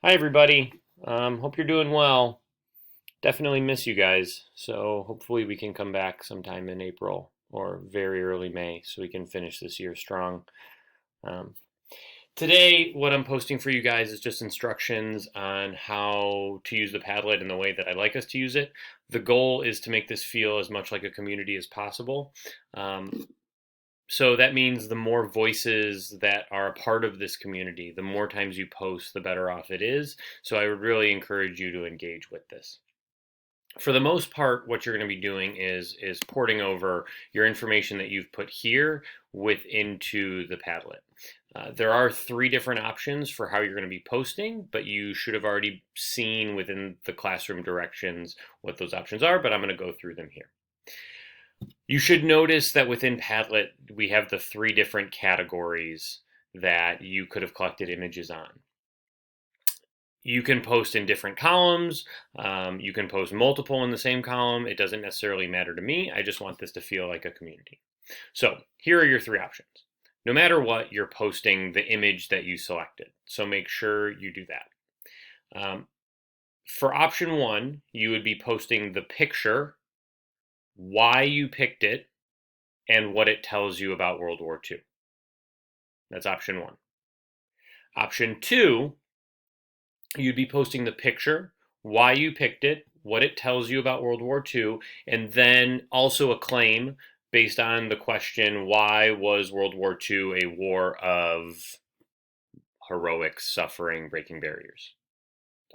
Hi, everybody. Hope you're doing well. Definitely miss you guys. So hopefully we can come back sometime in April or very early May so we can finish this year strong. Um, Today, what I'm posting for you guys is just instructions on how to use the Padlet in the way that I like us to use it. The goal is to make this feel as much like a community as possible. Um, so that means the more voices that are a part of this community, the more times you post, the better off it is. So I would really encourage you to engage with this. For the most part, what you're going to be doing is porting over your information that you've put here into the Padlet. There are three different options for how you're going to be posting, but you should have already seen within the classroom directions what those options are, but I'm going to go through them here. You should notice that within Padlet, we have the three different categories that you could have collected images on. You can post in different columns. You can post multiple in the same column. It doesn't necessarily matter to me. I just want this to feel like a community. So here are your three options. No matter what, you're posting the image that you selected. So make sure you do that. For option one, you would be posting the picture, why you picked it, and what it tells you about World War II. That's option one. Option two, you'd be posting the picture, why you picked it, what it tells you about World War II, and then also a claim based on the question, why was World War II a war of heroics, suffering, breaking barriers?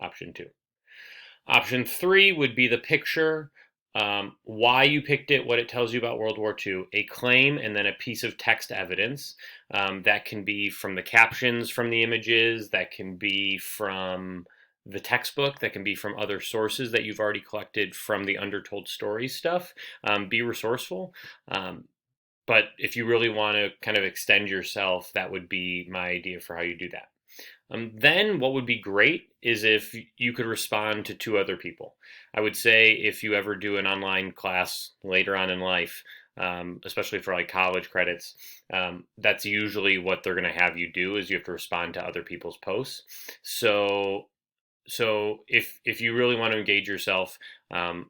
Option two. Option three would be the picture, why you picked it, what it tells you about World War II, a claim, and then a piece of text evidence. That can be from the captions from the images, that can be from the textbook, that can be from other sources that you've already collected from the Undertold Stories stuff. Be resourceful. But if you really want to kind of extend yourself, that would be my idea for how you do that. Then what would be great is if you could respond to two other people. I would say if you ever do an online class later on in life, especially for like college credits, that's usually what they're going to have you do is you have to respond to other people's posts. So if you really want to engage yourself,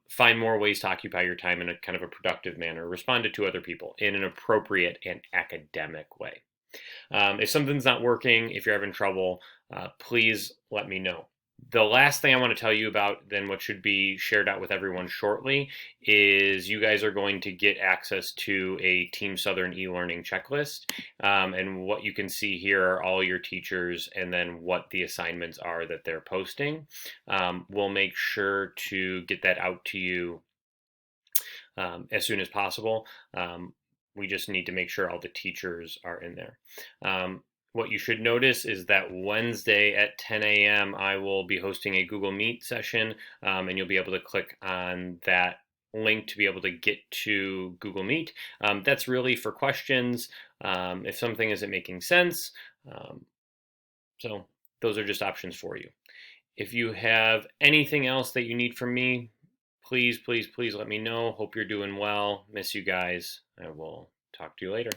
find more ways to occupy your time in a kind of a productive manner. Respond to two other people in an appropriate and academic way. If something's not working, if you're having trouble, please let me know. The last thing I want to tell you about, then what should be shared out with everyone shortly, is you guys are going to get access to a Team Southern e-learning checklist. And what you can see here are all your teachers and then what the assignments are that they're posting. We'll make sure to get that out to you as soon as possible. We just need to make sure all the teachers are in there. What you should notice is that Wednesday at 10 a.m. I will be hosting a Google Meet session, and you'll be able to click on that link to be able to get to Google Meet. That's really for questions, if something isn't making sense. So those are just options for you. If you have anything else that you need from me, please let me know. Hope you're doing well. Miss you guys. I will talk to you later.